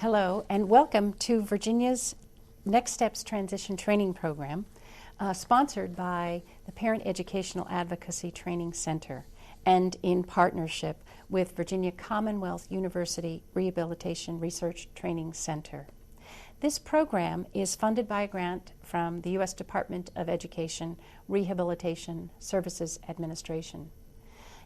Hello, and welcome to Virginia's Next Steps Transition Training Program, sponsored by the Parent Educational Advocacy Training Center and in partnership with Virginia Commonwealth University Rehabilitation Research Training Center. This program is funded by a grant from the U.S. Department of Education Rehabilitation Services Administration.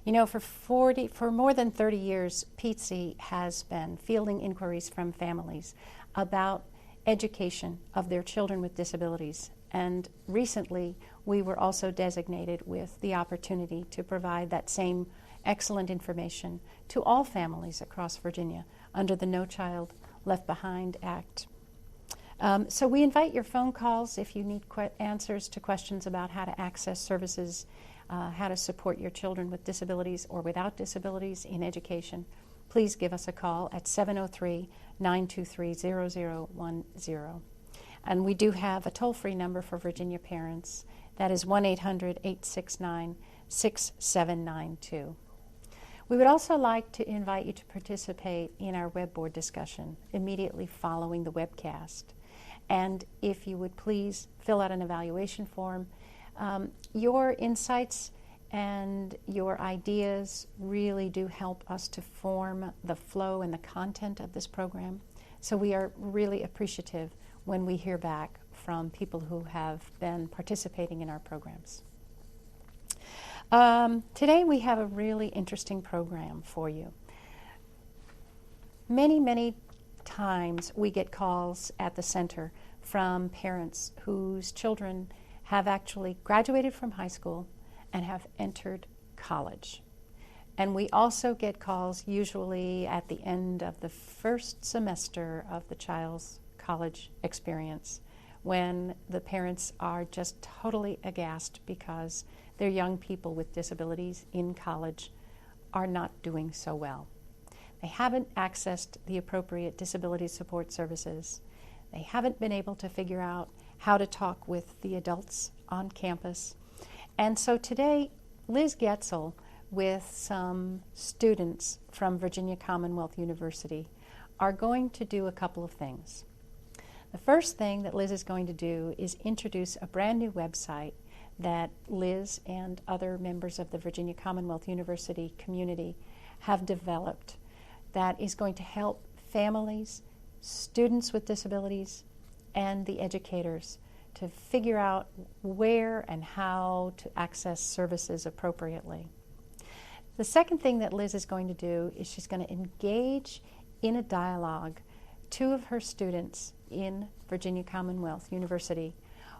You know, for more than 30 years, PETC has been fielding inquiries from families about education of their children with disabilities. And recently, we were also designated with the opportunity to provide that same excellent information to all families across Virginia under the No Child Left Behind Act. So we invite your phone calls if you need answers to questions about how to access services, how to support your children with disabilities or without disabilities in education. Please give us a call at 703-923-0010. And we do have a toll-free number for Virginia parents. That is 1-800-869-6792. We would also like to invite you to participate in our web board discussion immediately following the webcast. And if you would please fill out an evaluation form. Your insights and your ideas really do help us to form the flow and the content of this program. So we are really appreciative when we hear back from people who have been participating in our programs. Today we have a really interesting program for you. Many times we get calls at the center from parents whose children have actually graduated from high school and have entered college. And we also get calls usually at the end of the first semester of the child's college experience when the parents are just totally aghast because their young people with disabilities in college are not doing so well. They haven't accessed the appropriate disability support services. They haven't been able to figure out how to talk with the adults on campus. And so today, Liz Getzel, with some students from Virginia Commonwealth University, are going to do a couple of things. The first thing that Liz is going to do is introduce a brand new website that Liz and other members of the Virginia Commonwealth University community have developed that is going to help families, students with disabilities, and the educators to figure out where and how to access services appropriately. The second thing that Liz is going to do is she's going to engage in a dialogue two of her students in Virginia Commonwealth University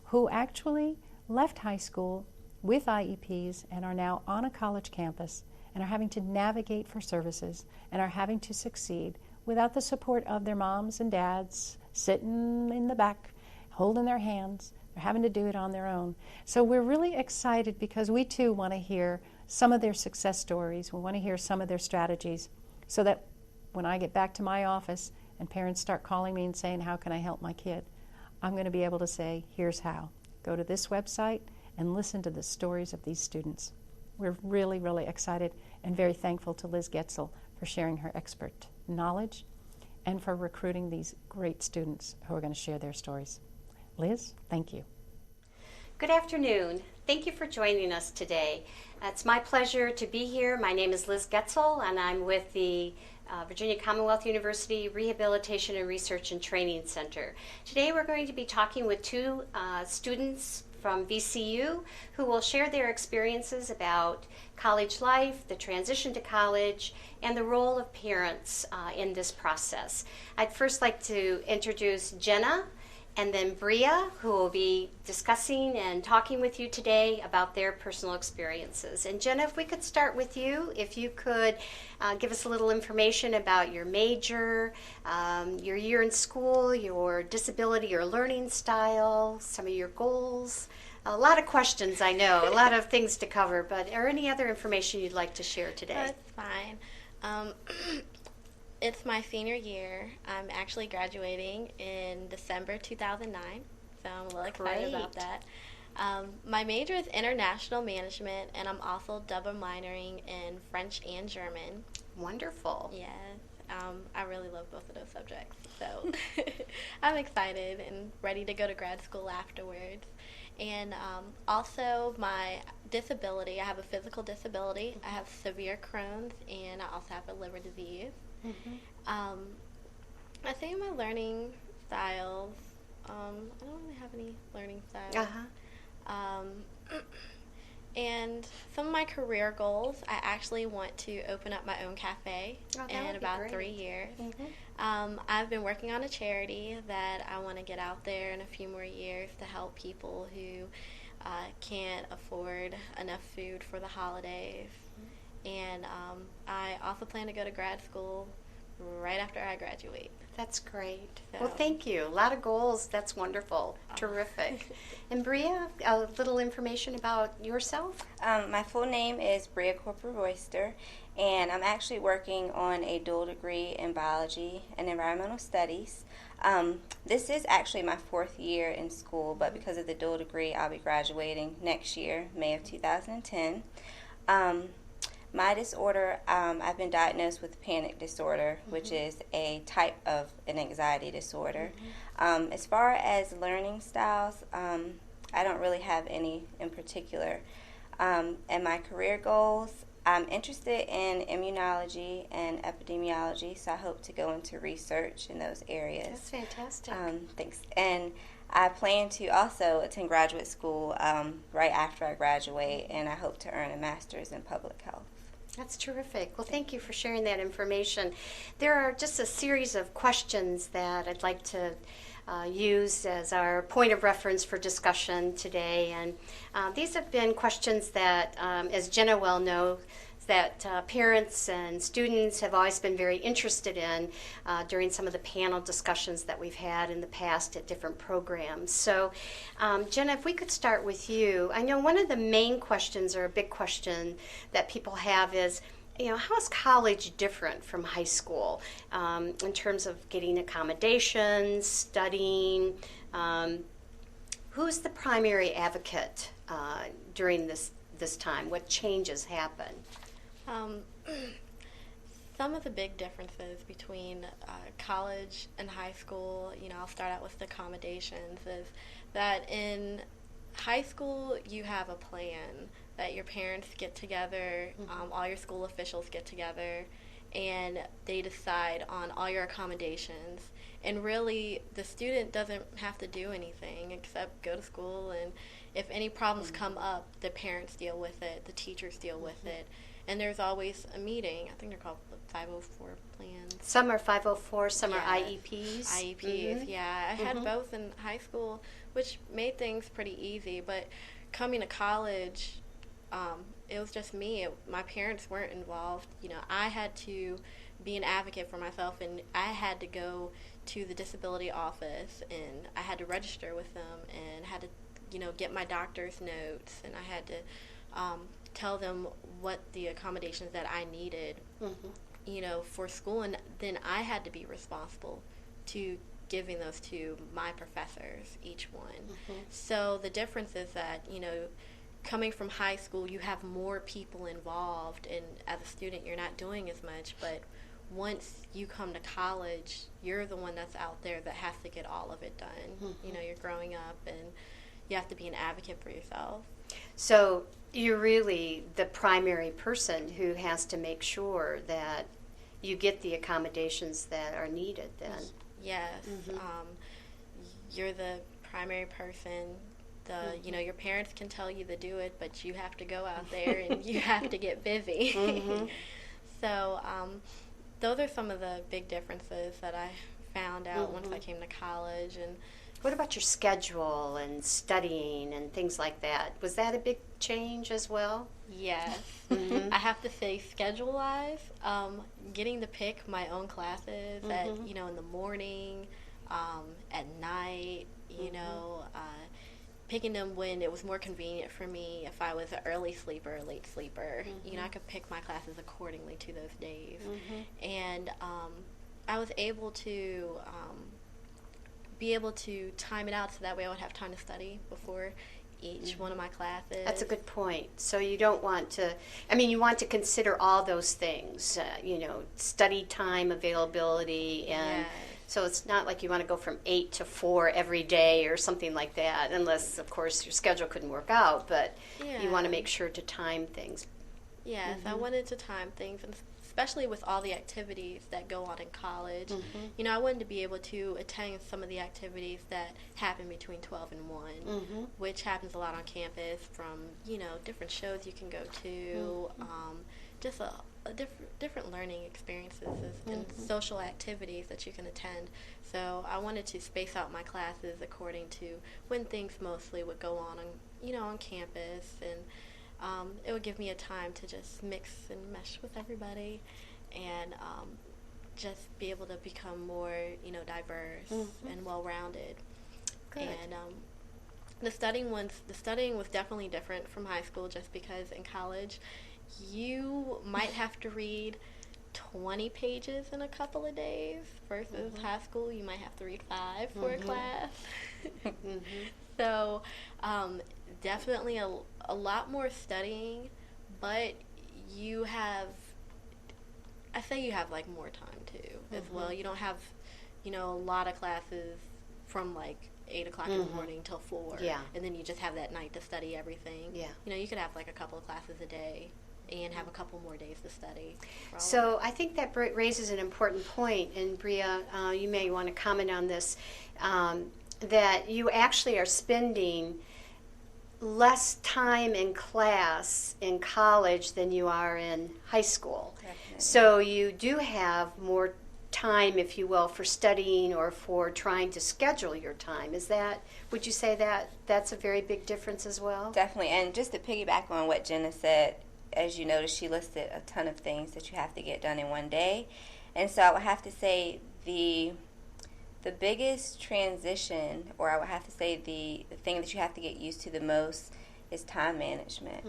who actually left high school with IEPs and are now on a college campus and are having to navigate for services and are having to succeed without the support of their moms and dads sitting in the back, holding their hands. They're having to do it on their own. So we're really excited because we too want to hear some of their success stories. We want to hear some of their strategies so that when I get back to my office and parents start calling me and saying, how can I help my kid? I'm going to be able to say, here's how. Go to this website and listen to the stories of these students. We're really excited and very thankful to Liz Getzel for sharing her expert knowledge and for recruiting these great students who are going to share their stories. Liz, thank you. Good afternoon. Thank you for joining us today. It's my pleasure to be here. My name is Liz Getzel, and I'm with the Virginia Commonwealth University Rehabilitation and Research and Training Center. Today we're going to be talking with two students from VCU who will share their experiences about college life, the transition to college, and the role of parents in this process. I'd first like to introduce Jenna and then Bria, who will be discussing and talking with you today about their personal experiences. And Jenna, if we could start with you, if you could give us a little information about your major, your year in school, your disability or learning style, some of your goals. A lot of questions, I know, a lot of things to cover, but are any other information you'd like to share today? That's fine. It's my senior year. I'm actually graduating in December 2009, so I'm a little excited about that. My major is international management, and I'm also double minoring in French and German. Wonderful. Yes. I really love both of those subjects. So I'm excited and ready to go to grad school afterwards. And also my disability, I have a physical disability. I have severe Crohn's, and I also have a liver disease. I think my learning styles, I don't really have any learning styles. And some of my career goals, I actually want to open up my own cafe in about 3 years. I've been working on a charity that I want to get out there in a few more years to help people who can't afford enough food for the holidays. And I also plan to go to grad school right after I graduate. That's great. So. Well, thank you. A lot of goals. That's wonderful. Terrific. And Bria, a little information about yourself? My full name is Bria Corporal-Royster, and I'm actually working on a dual degree in biology and environmental studies. This is actually my 4th year in school, but because of the dual degree, I'll be graduating next year, May of 2010. My disorder, I've been diagnosed with panic disorder, which is a type of an anxiety disorder. As far as learning styles, I don't really have any in particular. And my career goals, I'm interested in immunology and epidemiology, so I hope to go into research in those areas. That's fantastic. Thanks. And I plan to also attend graduate school right after I graduate, and I hope to earn a master's in public health. That's terrific. Well, thank you for sharing that information. There are just a series of questions that I'd like to use as our point of reference for discussion today. And these have been questions that, as Jenna well knows, that parents and students have always been very interested in during some of the panel discussions that we've had in the past at different programs. So, Jenna, if we could start with you. I know one of the main questions, or a big question that people have is, how is college different from high school in terms of getting accommodations, studying? Who's the primary advocate during this time? What changes happen? Some of the big differences between college and high school, I'll start out with the accommodations, is that in high school you have a plan that your parents get together, all your school officials get together, and they decide on all your accommodations. And really, the student doesn't have to do anything except go to school, and if any problems come up, the parents deal with it, the teachers deal with it. And there's always a meeting. I think they're called 504 plans. Some are 504, some are IEPs. IEPs, yeah. I had both in high school, which made things pretty easy. But coming to college, it was just me. My parents weren't involved. I had to be an advocate for myself, and I had to go to the disability office, and I had to register with them, and had to, get my doctor's notes, and I had to tell them what the accommodations that I needed, for school, and then I had to be responsible to giving those to my professors, each one. So the difference is that, coming from high school, you have more people involved, and as a student, you're not doing as much, but once you come to college, you're the one that's out there that has to get all of it done. You're growing up, and you have to be an advocate for yourself. So you're really the primary person who has to make sure that you get the accommodations that are needed then. Yes. You're the primary person. Your parents can tell you to do it, but you have to go out there and you have to get busy. So those are some of the big differences that I found out once I came to college. And what about your schedule and studying and things like that? Was that a big change as well? Yes. I have to say, schedule-wise, getting to pick my own classes at, in the morning, at night, picking them when it was more convenient for me. If I was an early sleeper or late sleeper, I could pick my classes accordingly to those days. And I was able to be able to time it out so that way I would have time to study before each one of my classes. That's a good point. So you don't want to, I mean, you want to consider all those things, study time, availability, and so it's not like you want to go from 8 to 4 every day or something like that, unless, of course, your schedule couldn't work out, but you want to make sure to time things. Yes, I wanted to time things, and especially with all the activities that go on in college. I wanted to be able to attend some of the activities that happen between 12 and 1, which happens a lot on campus, from, different shows you can go to, just a different learning experiences and social activities that you can attend. So I wanted to space out my classes according to when things mostly would go on on campus, and it would give me a time to just mix and mesh with everybody, and just be able to become more, diverse and well-rounded. Good. And the studying was definitely different from high school, just because in college you might have to read 20 pages in a couple of days versus high school you might have to read 5 for a class. So definitely a lot more studying, but I say you have like more time too as well. You don't have a lot of classes from like 8 o'clock in the morning till 4, and then you just have that night to study everything. You could have like a couple of classes a day and have a couple more days to study. So I think that raises an important point, and Bria, you may want to comment on this, that you actually are spending less time in class in college than you are in high school. Definitely. So you do have more time, if you will, for studying or for trying to schedule your time. Would you say that that's a very big difference as well? Definitely. And just to piggyback on what Jenna said, as you noticed, she listed a ton of things that you have to get done in one day. And so I would have to say the biggest transition, or I would have to say the thing that you have to get used to the most, is time management.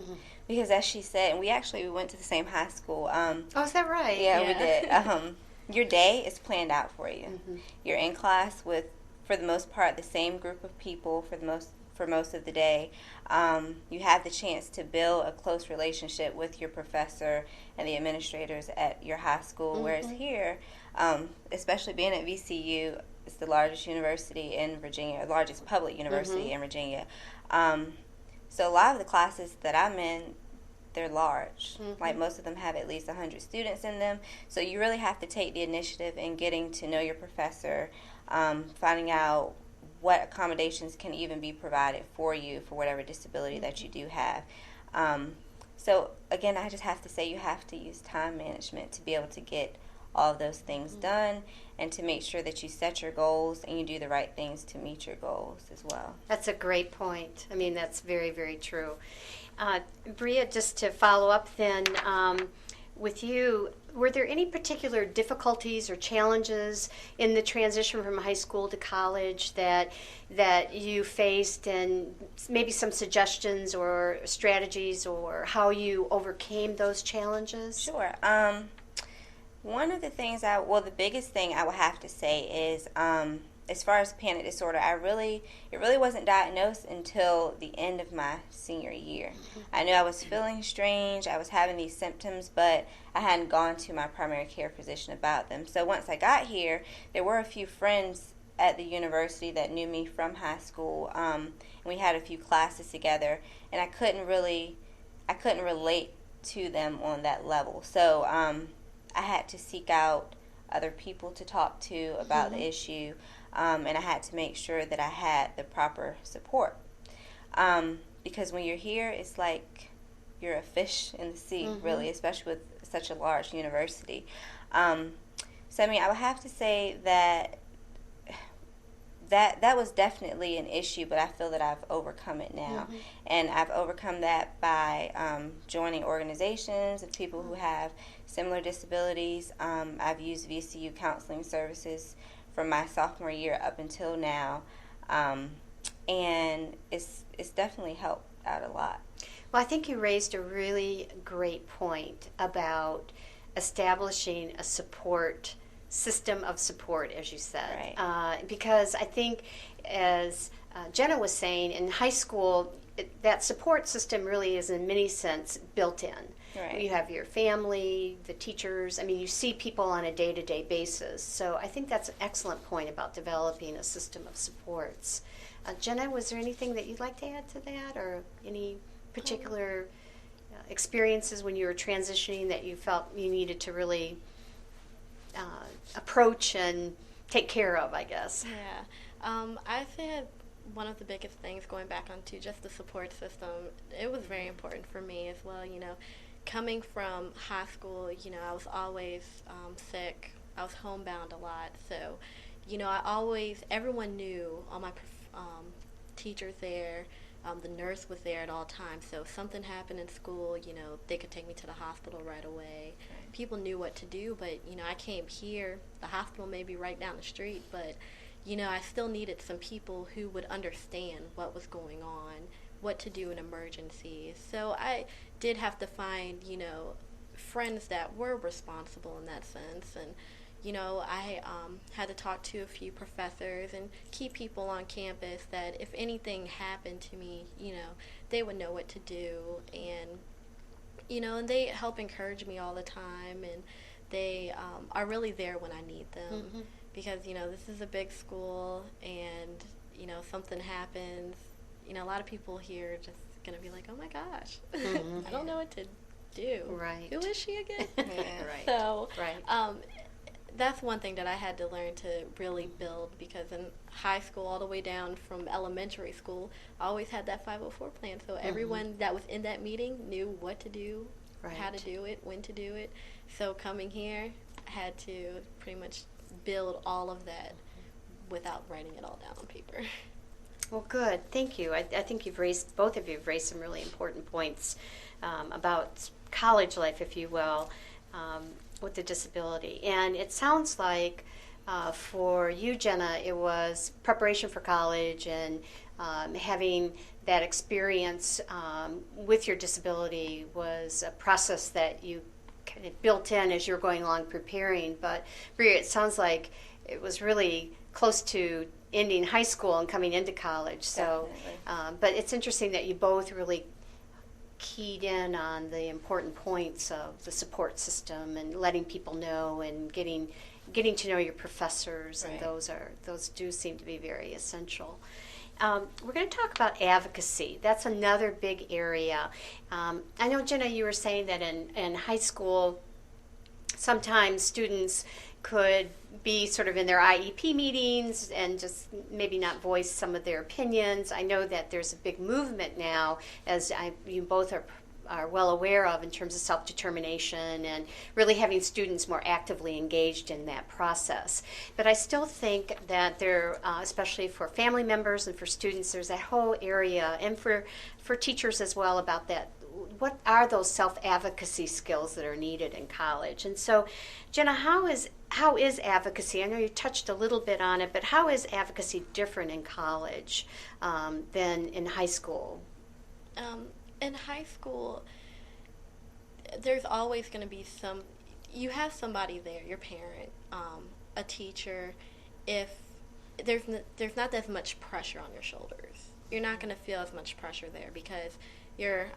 Because as she said, and we went to the same high school. Oh, is that right? Yeah, we did. Your day is planned out for you. You're in class with, for the most part, the same group of people for most of the day. You have the chance to build a close relationship with your professor and the administrators at your high school, whereas here, especially being at VCU, it's the largest university in Virginia, largest public university in Virginia. So a lot of the classes that I'm in, they're large. Like most of them have at least 100 students in them. So you really have to take the initiative in getting to know your professor, finding out what accommodations can even be provided for you for whatever disability that you do have. So again, I just have to say you have to use time management to be able to get all of those things done, and to make sure that you set your goals and you do the right things to meet your goals as well. That's a great point. I mean, that's very, very true. Bria, just to follow up then, with you, were there any particular difficulties or challenges in the transition from high school to college that you faced, and maybe some suggestions or strategies or how you overcame those challenges? Sure. One of the things the biggest thing I would have to say is, as far as panic disorder, it really wasn't diagnosed until the end of my senior year. I knew I was feeling strange, I was having these symptoms, but I hadn't gone to my primary care physician about them. So once I got here, there were a few friends at the university that knew me from high school, and we had a few classes together, and I couldn't relate to them on that level. So I had to seek out other people to talk to about the issue, and I had to make sure that I had the proper support. Because when you're here, it's like you're a fish in the sea, really, especially with such a large university. So, I mean, I would have to say that was definitely an issue, but I feel that I've overcome it now. And I've overcome that by joining organizations of people who have similar disabilities. I've used VCU counseling services from my sophomore year up until now, and it's definitely helped out a lot. Well, I think you raised a really great point about establishing a system of support, as you said. Right. Because I think, as Jenna was saying, in high school, that support system really is in many sense built in. Right. You have your family, the teachers. I mean, you see people on a day-to-day basis. So I think that's an excellent point about developing a system of supports. Jenna, was there anything that you'd like to add to that, or any particular experiences when you were transitioning that you felt you needed to really approach and take care of, I guess? Yeah. I said one of the biggest things, going back onto just the support system, it was very important for me as well. Coming from high school, I was always sick. I was homebound a lot. So, everyone knew, all my teachers there, the nurse was there at all times. So if something happened in school, they could take me to the hospital right away. Right. People knew what to do, but, I came here. The hospital may be right down the street, but, I still needed some people who would understand what was going on, what to do in emergencies. So I did have to find, friends that were responsible in that sense. And, I had to talk to a few professors and key people on campus that if anything happened to me, they would know what to do. And, and they help encourage me all the time. And they are really there when I need them. Mm-hmm. Because, this is a big school and, something happens. A lot of people here are just going to be like, oh my gosh, mm-hmm. I don't know what to do. Right. Who is she again? Yeah. Right. So, right. That's one thing that I had to learn to really build, because in high school all the way down from elementary school, I always had that 504 plan. So everyone that was in that meeting knew what to do, right. how to do it, when to do it. So coming here, I had to pretty much build all of that without writing it all down on paper. Well, good. Thank you. I think both of you have raised some really important points about college life, if you will, with the disability. And it sounds like for you, Jenna, it was preparation for college and having that experience with your disability was a process that you kind of built in as you're going along preparing. But Bria, it sounds like it was really close to ending high school and coming into college. So, but it's interesting that you both really keyed in on the important points of the support system and letting people know and getting to know your professors, right. And those do seem to be very essential. We're going to talk about advocacy. That's another big area. I know, Jenna, you were saying that in high school, sometimes students could be sort of in their IEP meetings and just maybe not voice some of their opinions. I know that there's a big movement now, as you both are well aware of, in terms of self-determination and really having students more actively engaged in that process. But I still think that there, especially for family members and for students, there's that whole area, and for teachers as well, about that. What are those self-advocacy skills that are needed in college? And so, Jenna, how is advocacy? I know you touched a little bit on it, but how is advocacy different in college than in high school? In high school, there's always going to be you have somebody there, your parent, a teacher. If there's not as much pressure on your shoulders, you're not going to feel as much pressure there because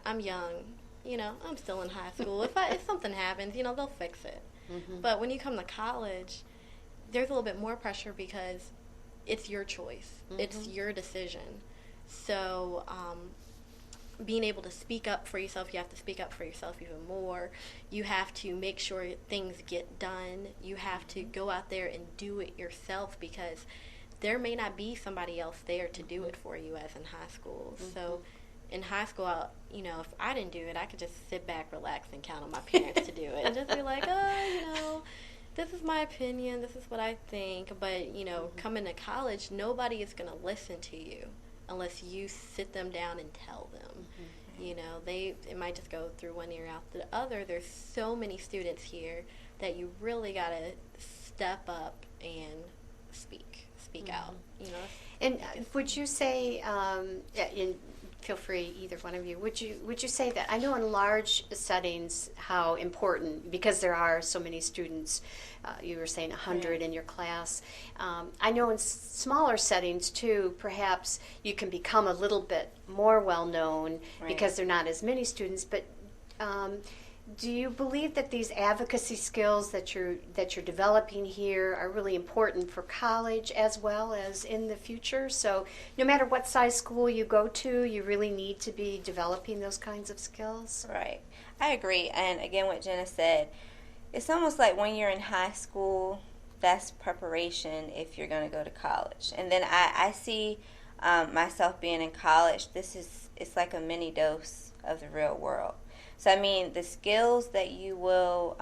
I'm young, I'm still in high school. If something happens, they'll fix it. Mm-hmm. But when you come to college, there's a little bit more pressure because it's your choice. Mm-hmm. It's your decision. So being able to speak up for yourself, you have to speak up for yourself even more. You have to make sure things get done. You have to go out there and do it yourself because there may not be somebody else there to do it for you as in high school. Mm-hmm. So in high school, if I didn't do it, I could just sit back, relax, and count on my parents to do it. And just be like, this is my opinion, this is what I think. But, coming to college, nobody is going to listen to you unless you sit them down and tell them. Mm-hmm. It might just go through one ear out the other. There's so many students here that you really got to step up and speak out, And would you say, feel free, either one of you. Would you say that? I know in large settings how important, because there are so many students, you were saying 100 in your class. I know in smaller settings too, perhaps you can become a little bit more well known because there are not as many students. But do you believe that these advocacy skills that you're developing here are really important for college as well as in the future? So no matter what size school you go to, you really need to be developing those kinds of skills? Right. I agree. And again, what Jenna said, it's almost like when you're in high school, that's preparation if you're going to go to college. And then I see myself being in college. It's like a mini dose of the real world. So, I mean, the skills that you will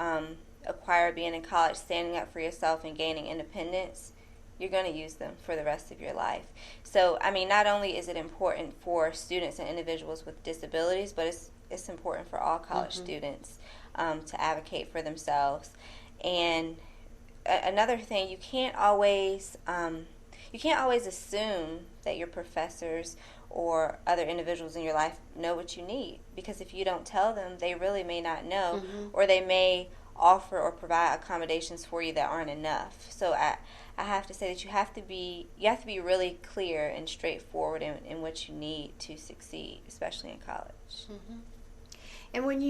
acquire being in college, standing up for yourself and gaining independence, you're going to use them for the rest of your life. So, I mean, not only is it important for students and individuals with disabilities, but it's important for all college students to advocate for themselves. And another thing, you can't always assume that your professors or other individuals in your life know what you need, because if you don't tell them, they really may not know, or they may offer or provide accommodations for you that aren't enough. So I have to say that you have to be really clear and straightforward in what you need to succeed, especially in college. And when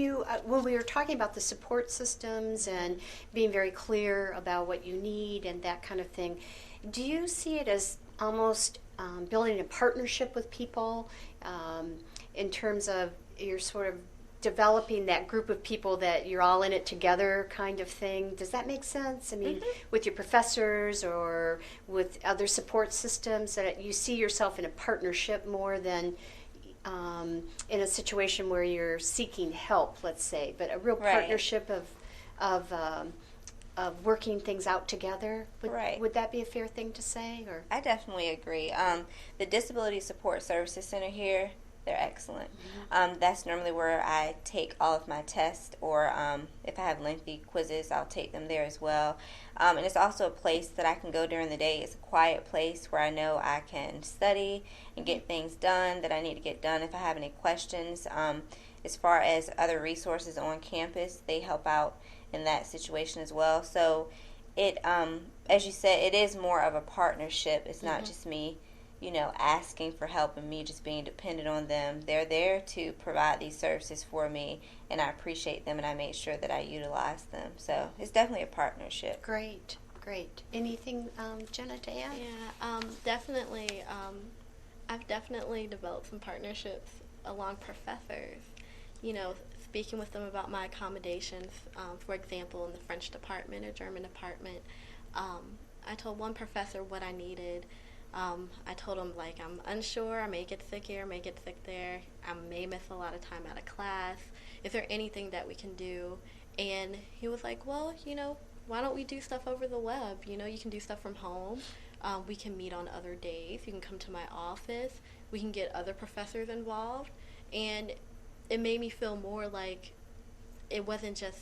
we were talking about the support systems and being very clear about what you need and that kind of thing, do you see it as almost building a partnership with people in terms of you're sort of developing that group of people that you're all in it together kind of thing? Does that make sense? I mean, with your professors or with other support systems, that you see yourself in a partnership more than in a situation where you're seeking help, let's say, but a real partnership of working things out together. Would that be a fair thing to say? Or I definitely agree. The Disability Support Services Center here, they're excellent. That's normally where I take all of my tests, or if I have lengthy quizzes, I'll take them there as well. And it's also a place that I can go during the day. It's a quiet place where I know I can study and get things done that I need to get done. If I have any questions, as far as other resources on campus, they help out in that situation as well. So it, as you said, it is more of a partnership. It's not just me, asking for help and me just being dependent on them. They're there to provide these services for me, and I appreciate them, and I make sure that I utilize them. So it's definitely a partnership. Great. Anything, Jenna, to add? Yeah, definitely. I've definitely developed some partnerships along professors. Speaking with them about my accommodations. For example, in the French department or German department, I told one professor what I needed. I told him, I'm unsure, I may get sick here, I may get sick there, I may miss a lot of time out of class. Is there anything that we can do? And he was like, well, why don't we do stuff over the web? You can do stuff from home. We can meet on other days. You can come to my office. We can get other professors involved. And it made me feel more like it wasn't just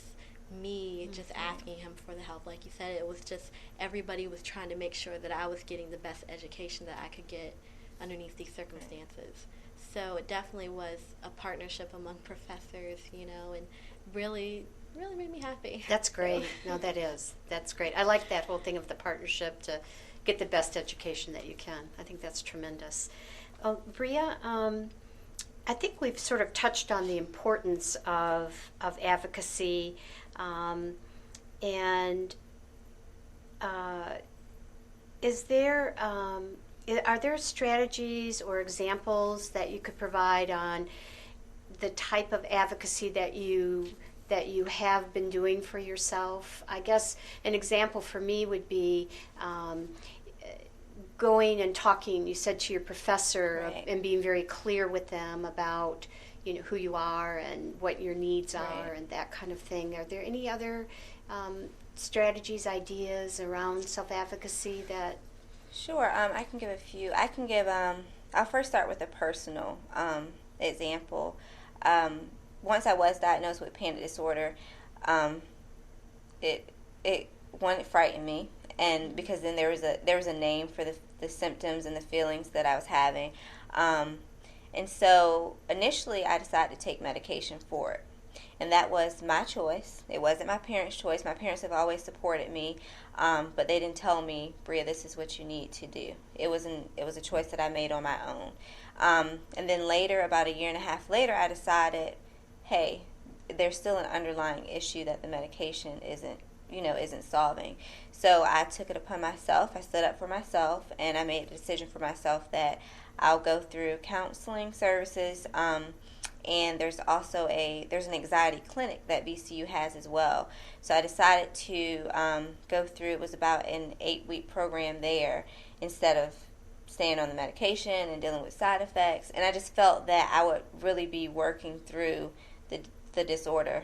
me just asking him for the help. Like you said, it was just everybody was trying to make sure that I was getting the best education that I could get underneath these circumstances. So it definitely was a partnership among professors, and really made me happy. That's great. No, that's great. I like that whole thing of the partnership to get the best education that you can. I think that's tremendous. Bria, I think we've sort of touched on the importance of advocacy, and are there strategies or examples that you could provide on the type of advocacy that you have been doing for yourself? I guess an example for me would be going and talking, you said, to your professor, and being very clear with them about who you are and what your needs are and that kind of thing. Are there any other strategies, ideas around self-advocacy that? Sure. I can give a few. I'll first start with a personal example. Once I was diagnosed with panic disorder, it frightened me, and because then there was a name for the symptoms and the feelings that I was having, And so initially I decided to take medication for it. And that was my choice. It wasn't my parents' choice. My parents have always supported me, but they didn't tell me, Bria, this is what you need to do. It was a choice that I made on my own. And then later, about a year and a half later, I decided, hey, there's still an underlying issue that the medication isn't solving. So I took it upon myself. I stood up for myself, and I made a decision for myself that I'll go through counseling services. And there's also there's an anxiety clinic that VCU has as well. So I decided to go through. It was about an 8-week program there instead of staying on the medication and dealing with side effects. And I just felt that I would really be working through the disorder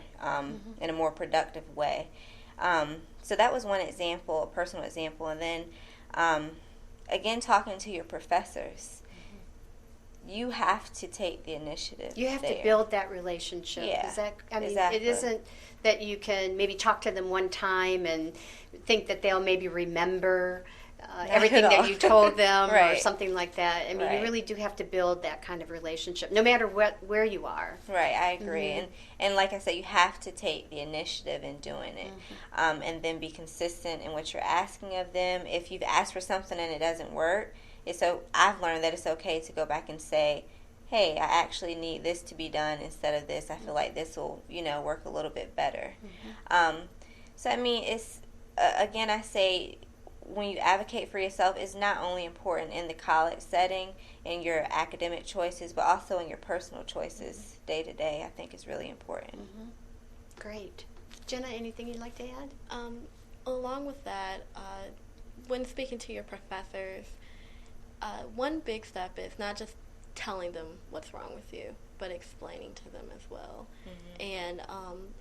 in a more productive way. So that was one example, a personal example. And then, again, talking to your professors. You have to take the initiative. You have there. to build that relationship. Yeah, It isn't that you can maybe talk to them one time and think that they'll maybe remember everything that you told them Right. or something like that. I mean, Right. You really do have to build that kind of relationship, no matter where you are. Right, I agree. And like I said, you have to take the initiative in doing it, and then be consistent in what you're asking of them. If you've asked for something and it doesn't work, I've learned that it's okay to go back and say, hey, I actually need this to be done instead of this. I feel like this will, work a little bit better. So, I mean, it's, again, I say when you advocate for yourself, it's not only important in the college setting, in your academic choices, but also in your personal choices day to day. I think is really important. Great. Jenna, anything you'd like to add? Along with that, when speaking to your professors, one big step is not just telling them what's wrong with you, but explaining to them as well. And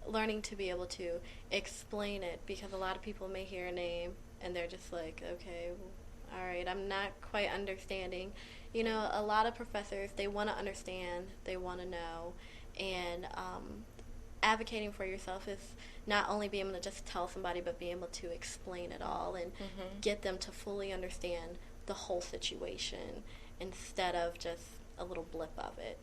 learning to be able to explain it, because a lot of people may hear a name and they're just like, okay, well, all right, I'm not quite understanding. A lot of professors, they want to understand, they want to know, and advocating for yourself is not only being able to just tell somebody, but being able to explain it all and get them to fully understand the whole situation instead of just a little blip of it.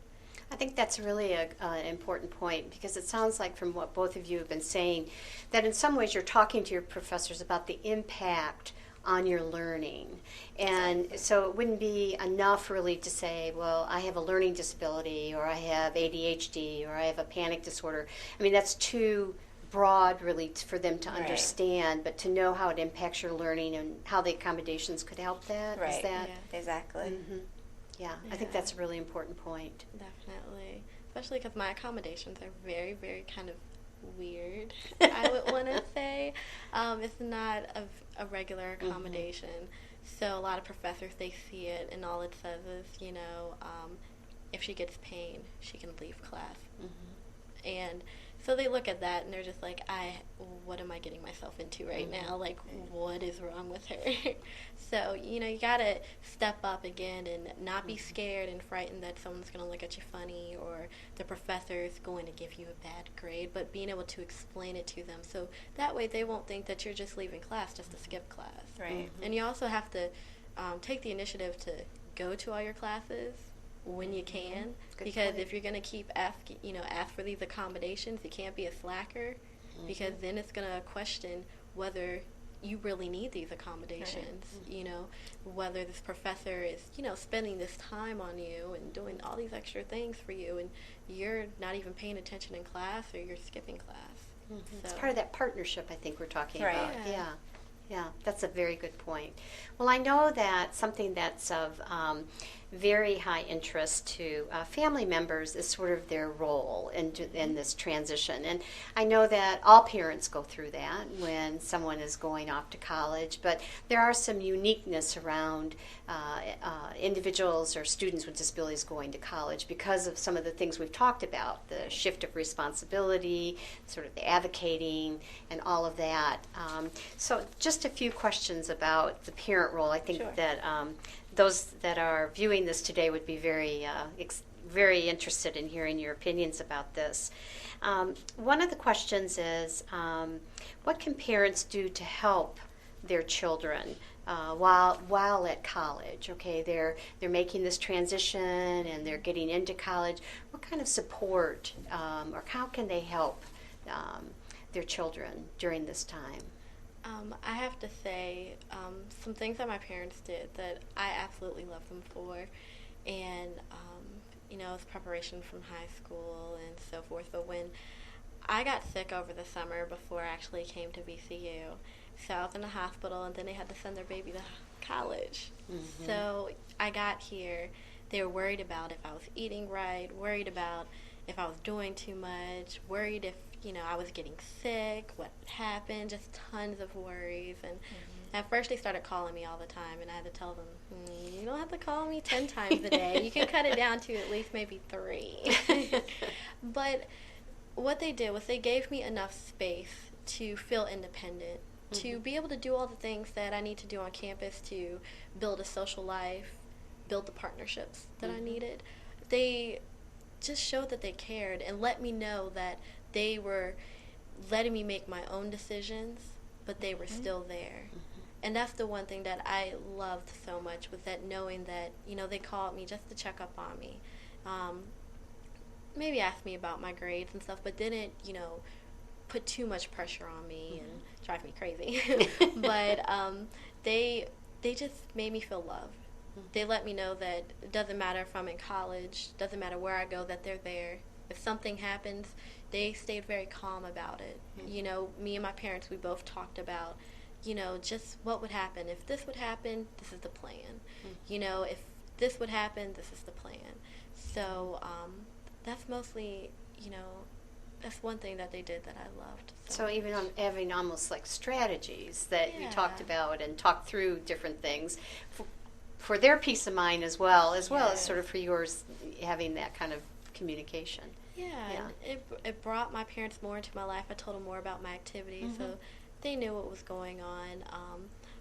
I think that's really an important point, because it sounds like from what both of you have been saying that in some ways you're talking to your professors about the impact on your learning. And so it wouldn't be enough really to say, well, I have a learning disability, or I have ADHD, or I have a panic disorder. I mean, that's too broad really for them to understand, but to know how it impacts your learning and how the accommodations could help that. Right. Is that? Yeah. Exactly. Yeah, I think that's a really important point. Definitely. Especially because my accommodations are very, very kind of weird, I would want to say. It's not a regular accommodation. So a lot of professors, they see it, and all it says is, if she gets pain, she can leave class. And so they look at that and they're just like, what am I getting myself into right now? Like, what is wrong with her? So, you got to step up again and not be scared and frightened that someone's going to look at you funny or the professor is going to give you a bad grade, but being able to explain it to them. So that way they won't think that you're just leaving class just to skip class. Right. And you also have to take the initiative to go to all your classes when you can, because point. if you're going to keep ask for these accommodations, you can't be a slacker, because then it's going to question whether you really need these accommodations, whether this professor is, spending this time on you and doing all these extra things for you, and you're not even paying attention in class, or you're skipping class. It's part of that partnership I think we're talking about. Yeah. Yeah, that's a very good point. Well, I know that something that's of very high interest to family members is sort of their role in this transition. And I know that all parents go through that when someone is going off to college, but there are some uniqueness around individuals or students with disabilities going to college because of some of the things we've talked about, the shift of responsibility, sort of the advocating, and all of that. So just a few questions about the parent role. I think that those that are viewing this today would be very interested in hearing your opinions about this. One of the questions is, what can parents do to help their children while at college. Okay, they're making this transition and they're getting into college. What kind of support or how can they help their children during this time? I have to say some things that my parents did that I absolutely love them for, and it's preparation from high school and so forth. But when I got sick over the summer before I actually came to VCU, so I was in the hospital, and then they had to send their baby to college. Mm-hmm. So I got here. They were worried about if I was eating right, worried about if I was doing too much, worried if I was getting sick, what happened, just tons of worries. And at first they started calling me all the time, and I had to tell them, you don't have to call me 10 times a day. You can cut it down to at least maybe 3. But what they did was they gave me enough space to feel independent, to be able to do all the things that I need to do on campus to build a social life, build the partnerships that I needed. They just showed that they cared and let me know that they were letting me make my own decisions, but they were still there. And that's the one thing that I loved so much, was that knowing that, they called me just to check up on me. Maybe asked me about my grades and stuff, but didn't, put too much pressure on me and drive me crazy. But they just made me feel loved. They let me know that it doesn't matter if I'm in college, doesn't matter where I go, that they're there. If something happens, they stayed very calm about it. Me and my parents, we both talked about, just what would happen. If this would happen, this is the plan. If this would happen, this is the plan. So that's mostly, that's one thing that they did that I loved. So even having almost like strategies that you talked about and talked through different things for their peace of mind as well as sort of for yours, having that kind of communication. And it brought my parents more into my life. I told them more about my activities, so they knew what was going on.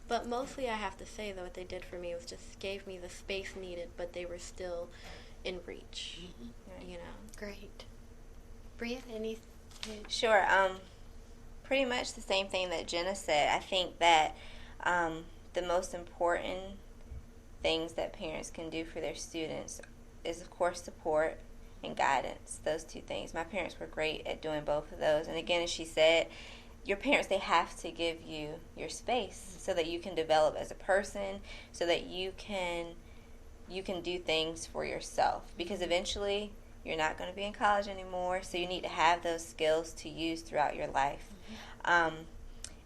But mostly, I have to say, though, what they did for me was just gave me the space needed, but they were still in reach. Great. Bria, anything? Sure. Pretty much the same thing that Jenna said. I think that the most important things that parents can do for their students is, of course, support and guidance. Those two things. My parents were great at doing both of those. And again, as she said, your parents, they have to give you your space so that you can develop as a person, so that you can do things for yourself. Because eventually, you're not going to be in college anymore, so you need to have those skills to use throughout your life. And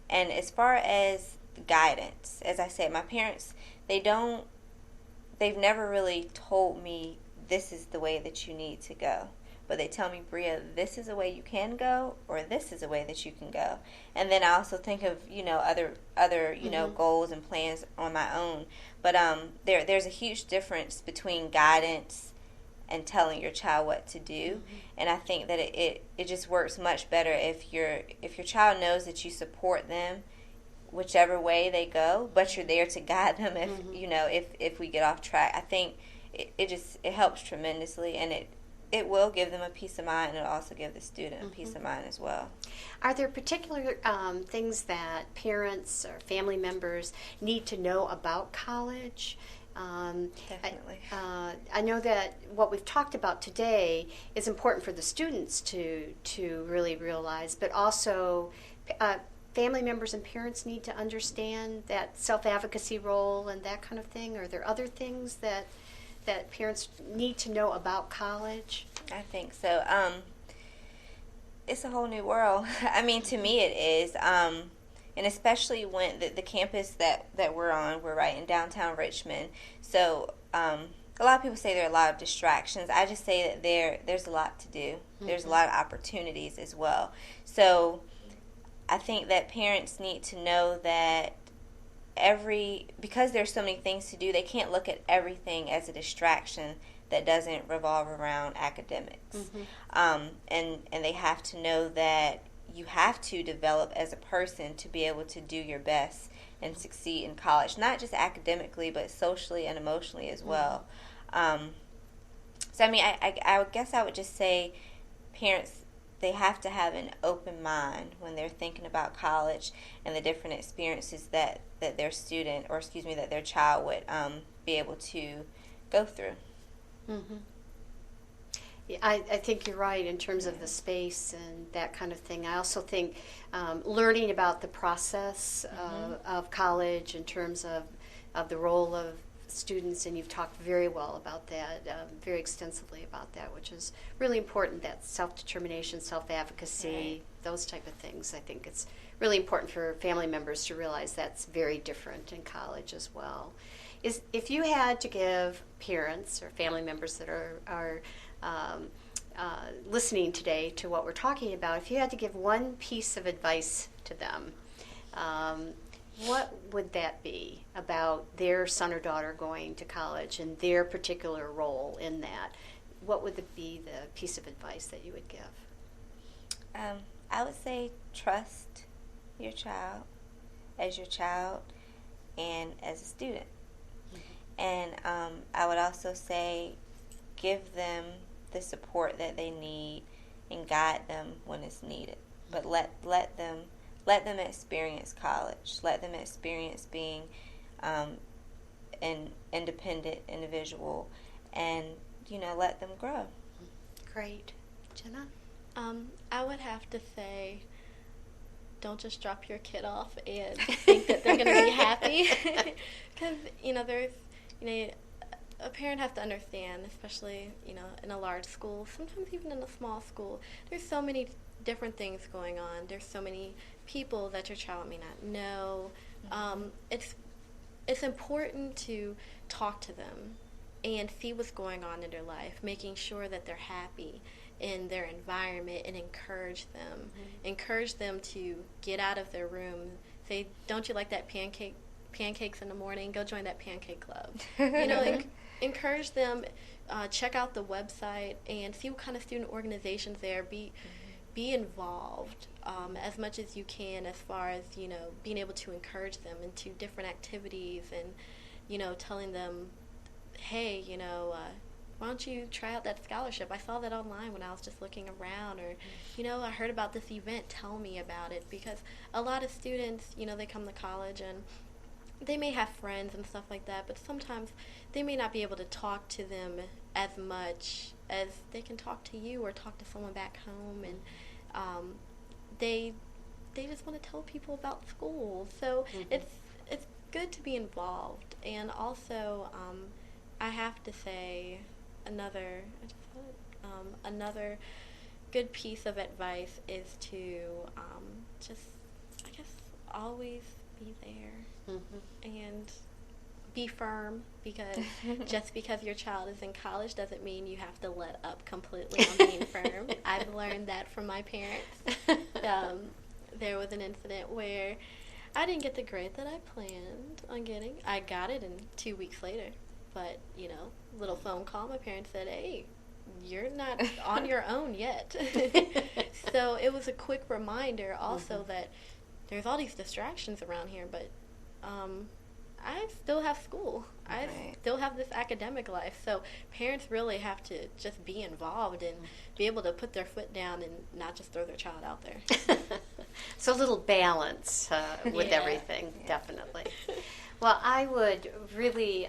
as far as guidance, as I said, my parents, they've never really told me this is the way that you need to go. But they tell me, Bria, this is a way you can go, or this is a way that you can go. And then I also think of, other goals and plans on my own. But there's a huge difference between guidance and telling your child what to do. And I think that it just works much better if your child knows that you support them whichever way they go, but you're there to guide them if we get off track. I think it helps tremendously, and it will give them a peace of mind, and it'll also give the student a peace of mind as well. Are there particular things that parents or family members need to know about college? Definitely. I know that what we've talked about today is important for the students to really realize, but also family members and parents need to understand that self-advocacy role and that kind of thing. Are there other things that parents need to know about college? I think so. It's a whole new world. I mean, to me it is. And especially when the campus that we're on, we're right in downtown Richmond. So a lot of people say there are a lot of distractions. I just say that there's a lot to do. There's a lot of opportunities as well. So I think that parents need to know that because there's so many things to do, they can't look at everything as a distraction that doesn't revolve around academics. And they have to know that you have to develop as a person to be able to do your best and succeed in college, not just academically, but socially and emotionally as well. So, I mean, I guess I would just say parents they have to have an open mind when they're thinking about college and the different experiences that their student, or excuse me, that their child would be able to go through. Mm-hmm. Yeah, I think you're right in terms of the space and that kind of thing. I also think learning about the process of college in terms of the role of students, and you've talked very well about that, very extensively about that, which is really important, that self-determination, self-advocacy, Right. those type of things. I think it's really important for family members to realize that's very different in college as well. If you had to give parents or family members that are listening today to what we're talking about, if you had to give one piece of advice to them, what would that be about their son or daughter going to college and their particular role in that? What would be the piece of advice that you would give? I would say trust your child as your child and as a student. And I would also say give them the support that they need and guide them when it's needed. But let them experience college. Let them experience being an independent individual, and let them grow. Great. Jenna? I would have to say, don't just drop your kid off and think that they're going to be happy. Because, there's, a parent has to understand, especially, in a large school, sometimes even in a small school, there's so many different things going on. There's so many people that your child may not know. It's important to talk to them and see what's going on in their life, making sure that they're happy in their environment, and encourage them. Mm-hmm. Encourage them to get out of their room. Say, don't you like that pancakes in the morning? Go join that pancake club. Encourage them. Check out the website and see what kind of student organizations there. Be involved as much as you can, as far as being able to encourage them into different activities, and telling them, hey, why don't you try out that scholarship? I saw that online when I was just looking around, or I heard about this event, tell me about it. Because a lot of students, they come to college and they may have friends and stuff like that, but sometimes they may not be able to talk to them as much as they can talk to you or talk to someone back home, and they just want to tell people about school. So it's good to be involved. And also, I have to say another good piece of advice is to just, I guess, always be there. And be firm, because just because your child is in college doesn't mean you have to let up completely on being firm. I've learned that from my parents. There was an incident where I didn't get the grade that I planned on getting. I got it 2 weeks later. But, little phone call, my parents said, hey, you're not on your own yet. So it was a quick reminder also that there's all these distractions around here, but I still have school. I still have this academic life. So parents really have to just be involved and be able to put their foot down and not just throw their child out there. So a little balance with everything, definitely. Well, I would really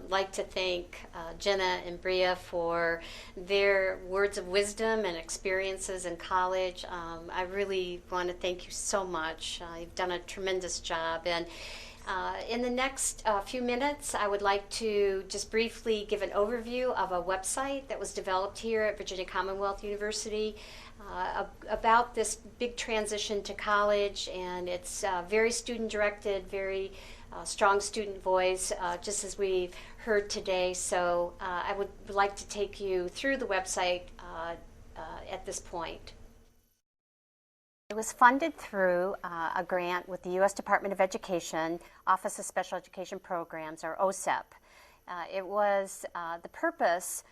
like to thank Jenna and Bria for their words of wisdom and experiences in college. I really want to thank you so much. You've done a tremendous job. And in the next few minutes, I would like to just briefly give an overview of a website that was developed here at Virginia Commonwealth University about this big transition to college. And it's very student-directed, very strong student voice, just as we've heard today. So I would like to take you through the website at this point. It was funded through a grant with the U.S. Department of Education, Office of Special Education Programs, or OSEP. It was the purpose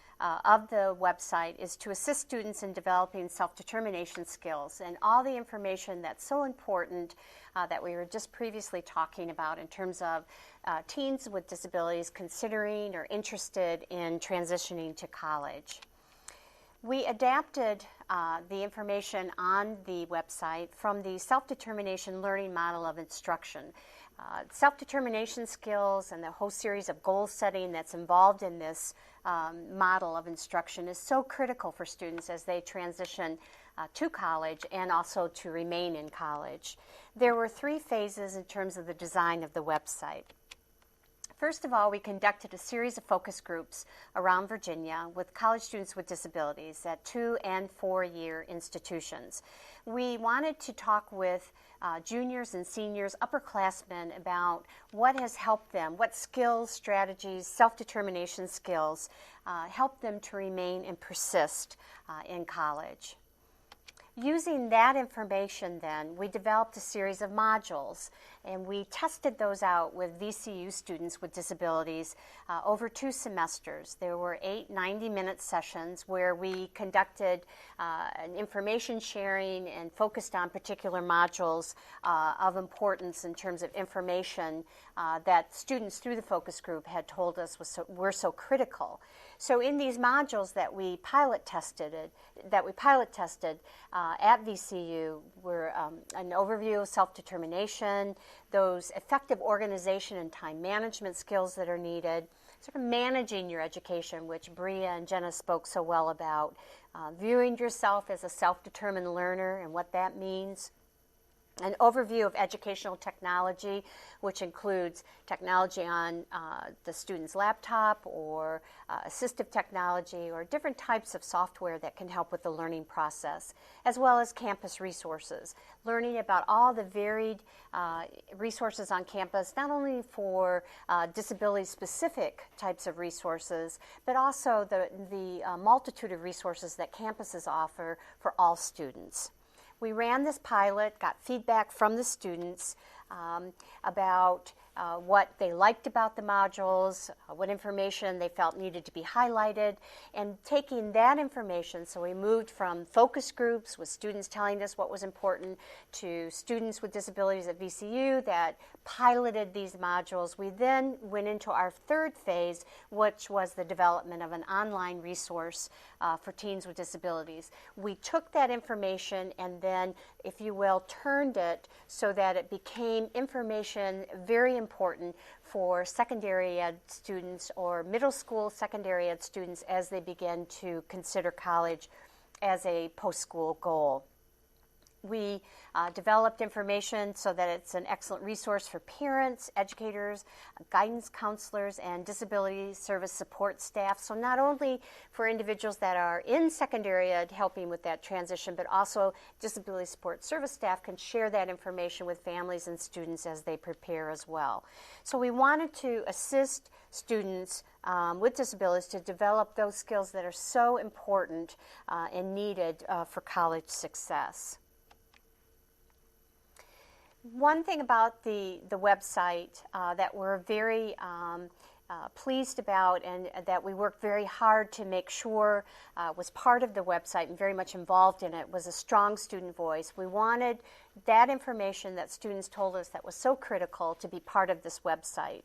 of the website is to assist students in developing self-determination skills and all the information that's so important that we were just previously talking about in terms of teens with disabilities considering or interested in transitioning to college. We adapted the information on the website from the self-determination learning model of instruction. Self-determination skills and the whole series of goal setting that's involved in this model of instruction is so critical for students as they transition to college and also to remain in college. There were 3 phases in terms of the design of the website. First of all, we conducted a series of focus groups around Virginia with college students with disabilities at 2- and 4-year institutions. We wanted to talk with juniors and seniors, upperclassmen, about what has helped them, what skills, strategies, self-determination skills help them to remain and persist in college. Using that information then, we developed a series of modules, and we tested those out with VCU students with disabilities over 2 semesters. There were 8 90-minute sessions where we conducted an information sharing and focused on particular modules of importance in terms of information that students through the focus group had told us were so critical. So in these modules that we pilot tested at VCU were an overview of self-determination, those effective organization and time management skills that are needed, sort of managing your education, which Bria and Jenna spoke so well about, viewing yourself as a self-determined learner and what that means, an overview of educational technology, which includes technology on the student's laptop or assistive technology or different types of software that can help with the learning process, as well as campus resources, learning about all the varied resources on campus, not only for disability-specific types of resources, but also the multitude of resources that campuses offer for all students. We ran this pilot, got feedback from the students about what they liked about the modules, what information they felt needed to be highlighted, and taking that information, so we moved from focus groups with students telling us what was important to students with disabilities at VCU that piloted these modules. We then went into our 3rd phase, which was the development of an online resource for teens with disabilities. We took that information and then, if you will, turned it so that it became information very important for secondary ed students or middle school secondary ed students as they begin to consider college as a post-school goal. We developed information so that it's an excellent resource for parents, educators, guidance counselors, and disability service support staff. So not only for individuals that are in secondary ed helping with that transition, but also disability support service staff can share that information with families and students as they prepare as well. So we wanted to assist students with disabilities to develop those skills that are so important and needed for college success. One thing about the website that we're very pleased about and that we worked very hard to make sure was part of the website and very much involved in it was a strong student voice. We wanted that information that students told us that was so critical to be part of this website.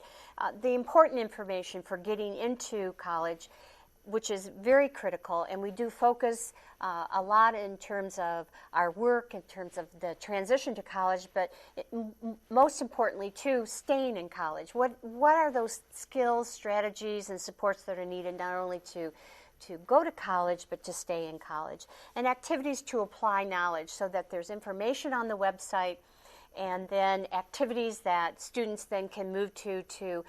The important information for getting into college, which is very critical, and we do focus a lot in terms of our work, in terms of the transition to college, but most importantly, too, staying in college. What are those skills, strategies, and supports that are needed not only to go to college, but to stay in college? And activities to apply knowledge so that there's information on the website and then activities that students then can move to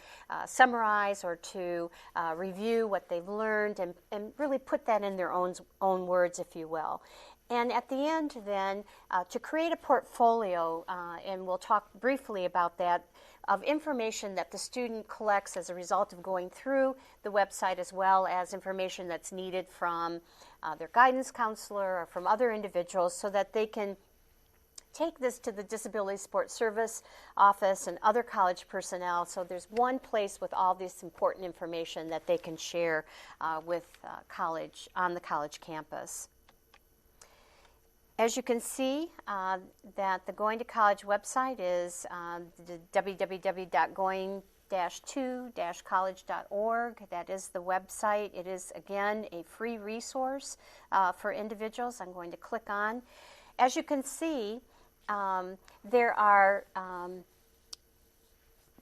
summarize or to review what they've learned and really put that in their own words, if you will. And at the end then, to create a portfolio, and we'll talk briefly about that, of information that the student collects as a result of going through the website, as well as information that's needed from their guidance counselor or from other individuals so that they can take this to the Disability Support Service Office and other college personnel, so there's one place with all this important information that they can share with college, on the college campus. As you can see, that the Going to College website is the www.going life-2-college.org. That is the website. It is, again, a free resource for individuals. I'm going to click on. As you can see, there are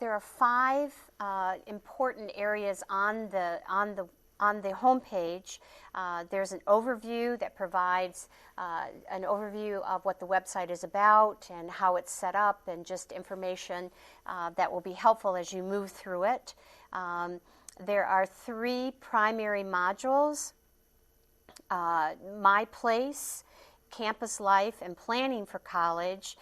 5 important areas on the homepage. There's an overview that provides an overview of what the website is about and how it's set up, and just information that will be helpful as you move through it. There are 3 primary modules: My Place, Campus Life, and Planning for College,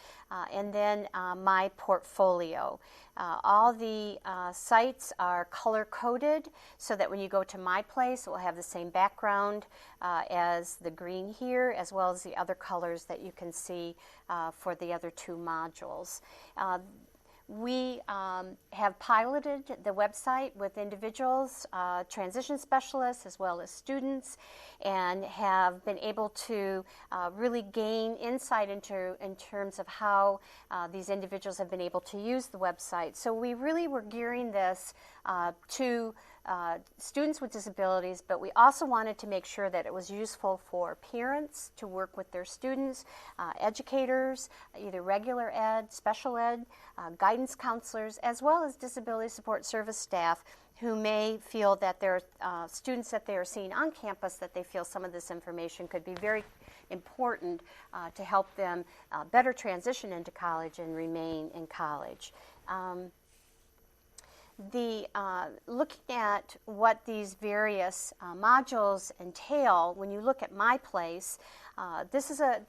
and then My Portfolio. All the sites are color-coded so that when you go to My Place, it will have the same background as the green here, as well as the other colors that you can see for the other 2 modules. We have piloted the website with individuals, transition specialists, as well as students, and have been able to really gain insight in terms of how these individuals have been able to use the website. So we really were gearing this to students with disabilities, but we also wanted to make sure that it was useful for parents to work with their students, educators, either regular ed, special ed, guidance counselors, as well as disability support service staff who may feel that their students that they are seeing on campus, that they feel some of this information could be very important to help them better transition into college and remain in college. Looking at what these various modules entail, when you look at My Place, this is a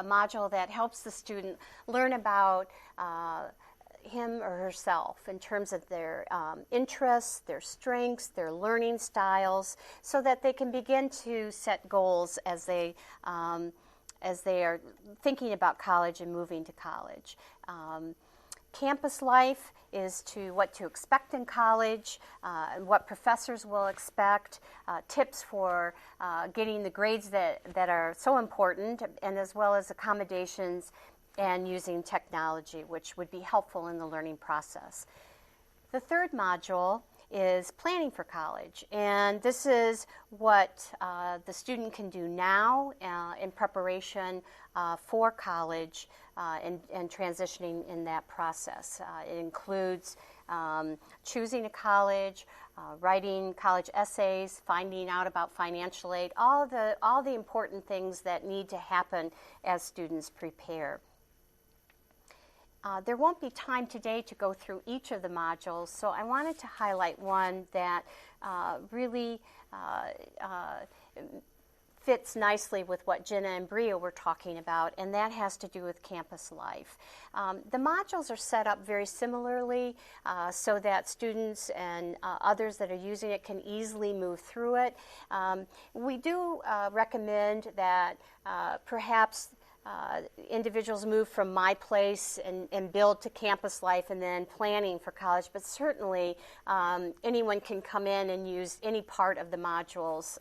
module that helps the student learn about him or herself in terms of their interests, their strengths, their learning styles, so that they can begin to set goals as they are thinking about college and moving to college. Campus Life is what to expect in college, what professors will expect, tips for getting the grades that are so important, and as well as accommodations and using technology, which would be helpful in the learning process. The 3rd module is Planning for College, and this is what the student can do now in preparation for college and transitioning in that process. It includes choosing a college, writing college essays, finding out about financial aid, all the important things that need to happen as students prepare. There won't be time today to go through each of the modules, so I wanted to highlight one that really fits nicely with what Jenna and Bria were talking about, and that has to do with Campus Life. The modules are set up very similarly so that students and others that are using it can easily move through it. We do recommend that perhaps individuals move from My Place and build to Campus Life and then Planning for College, but certainly anyone can come in and use any part of the modules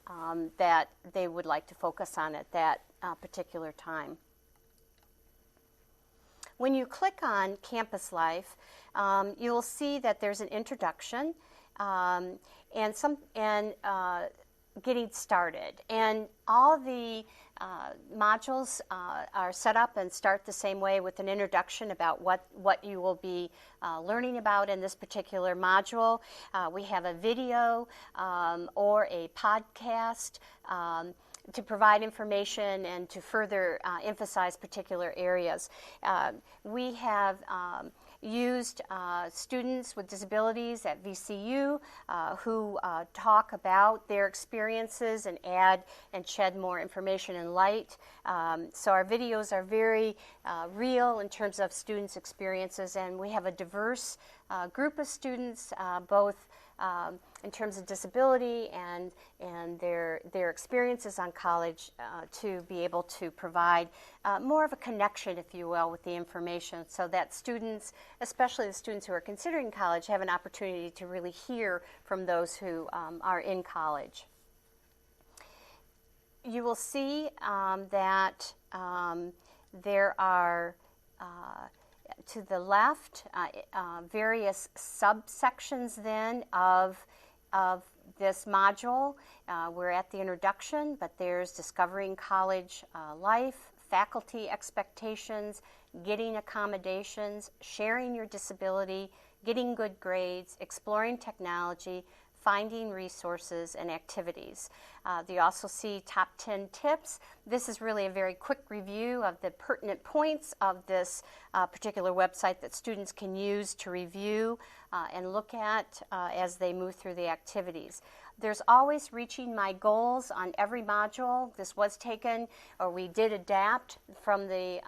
that they would like to focus on at that particular time. When you click on Campus Life, you'll see that there's an introduction and getting started, and all the modules are set up and start the same way with an introduction about what you will be learning about in this particular module. We have a video or a podcast to provide information and to further emphasize particular areas. We have used students with disabilities at VCU who talk about their experiences and add and shed more information and light. So our videos are very real in terms of students' experiences, and we have a diverse group of students, both in terms of disability and their experiences on college, to be able to provide more of a connection, if you will, with the information, so that students, especially the students who are considering college, have an opportunity to really hear from those who are in college. You will see that there are to the left, various subsections then of this module. We're at the introduction, but there's discovering college life, faculty expectations, getting accommodations, sharing your disability, getting good grades, exploring technology, finding resources and activities. You also see top 10 tips. This is really a very quick review of the pertinent points of this particular website that students can use to review and look at as they move through the activities. There's always reaching my goals on every module. This was taken, or we did adapt from the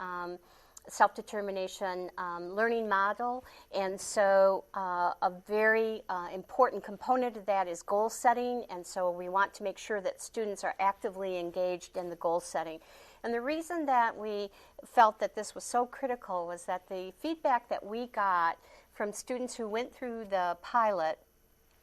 self-determination learning model, and so a very important component of that is goal setting, and so we want to make sure that students are actively engaged in the goal setting. And the reason that we felt that this was so critical was that the feedback that we got from students who went through the pilot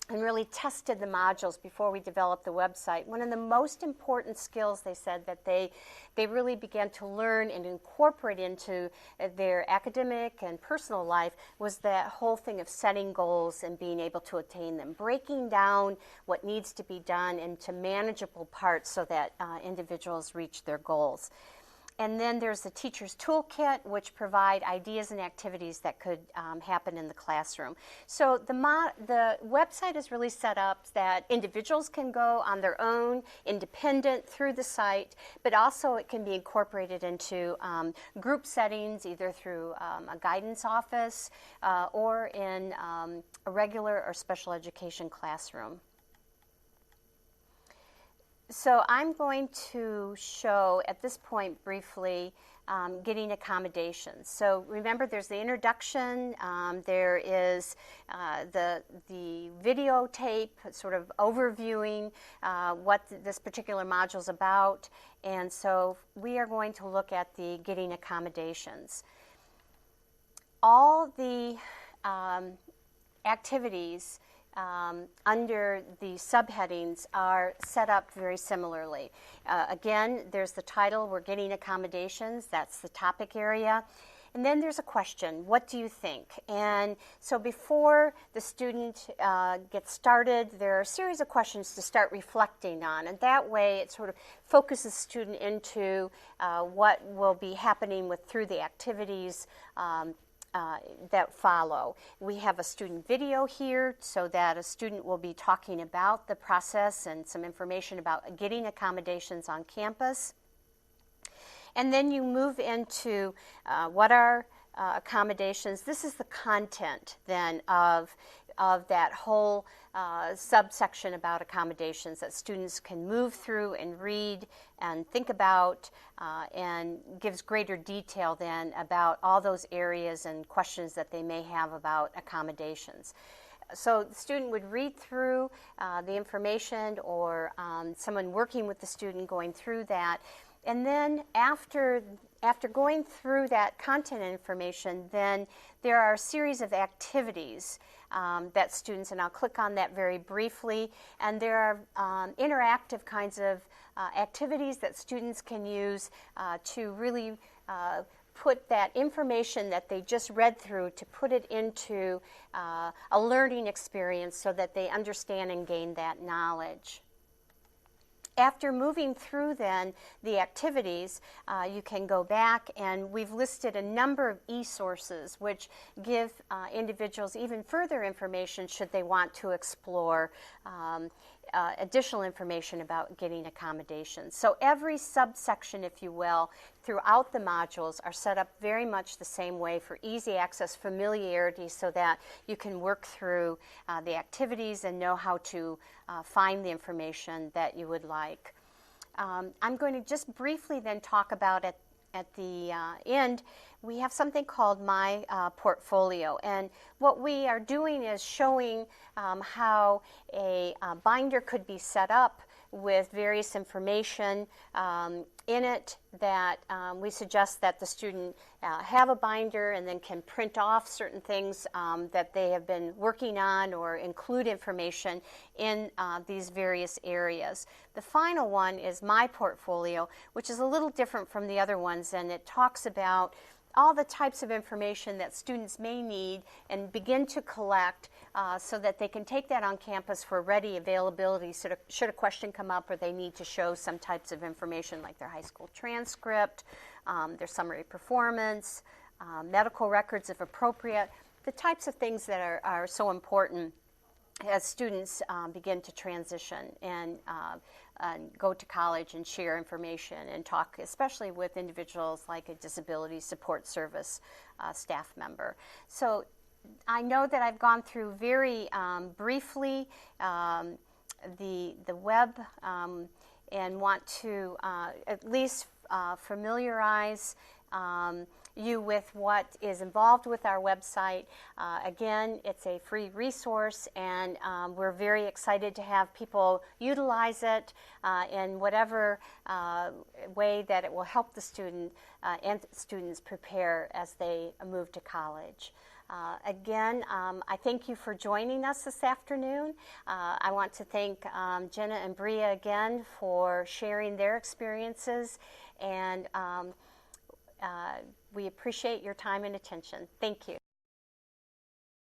and really tested the modules before we developed the website. One of the most important skills, they said, that they really began to learn and incorporate into their academic and personal life was that whole thing of setting goals and being able to attain them, breaking down what needs to be done into manageable parts so that individuals reach their goals. And then there's the teacher's toolkit, which provide ideas and activities that could happen in the classroom. So the website is really set up that individuals can go on their own, independent through the site, but also it can be incorporated into group settings, either through a guidance office or in a regular or special education classroom. So I'm going to show at this point briefly getting accommodations. So remember, there's the introduction, there is the videotape sort of overviewing what this particular module is about, and so we are going to look at the getting accommodations. All the activities under the subheadings are set up very similarly. Again, there's the title, we're getting accommodations, that's the topic area. And then there's a question, what do you think? And so before the student gets started, there are a series of questions to start reflecting on. And that way it sort of focuses the student into what will be happening through the activities that follow. We have a student video here so that a student will be talking about the process and some information about getting accommodations on campus. And then you move into what are accommodations. This is the content then of that whole subsection about accommodations that students can move through and read and think about, and gives greater detail then about all those areas and questions that they may have about accommodations. So the student would read through the information, or someone working with the student going through that. And then after going through that content information, then there are a series of activities that students, and I'll click on that very briefly, and there are interactive kinds of activities that students can use to really put that information that they just read through, to put it into a learning experience so that they understand and gain that knowledge. After moving through then the activities, you can go back, and we've listed a number of e-sources which give individuals even further information should they want to explore additional information about getting accommodations. So every subsection, if you will, throughout the modules are set up very much the same way for easy access, familiarity, so that you can work through the activities and know how to find the information that you would like. I'm going to just briefly then talk about at the end, we have something called My Portfolio. And what we are doing is showing how a binder could be set up with various information in it that we suggest that the student have a binder and then can print off certain things that they have been working on, or include information in these various areas. The final one is My Portfolio, which is a little different from the other ones, and it talks about all the types of information that students may need and begin to collect so that they can take that on campus for ready availability should a question come up or they need to show some types of information like their high school transcript, their summary performance, medical records if appropriate, the types of things that are so important as students begin to transition and go to college and share information and talk, especially with individuals like a disability support service staff member. So I know that I've gone through very briefly the web and want to at least familiarize you with what is involved with our website. Again, it's a free resource, and we're very excited to have people utilize it in whatever way that it will help the student and students prepare as they move to college. Again, I thank you for joining us this afternoon. I want to thank Jenna and Bria again for sharing their experiences, and we appreciate your time and attention. Thank you.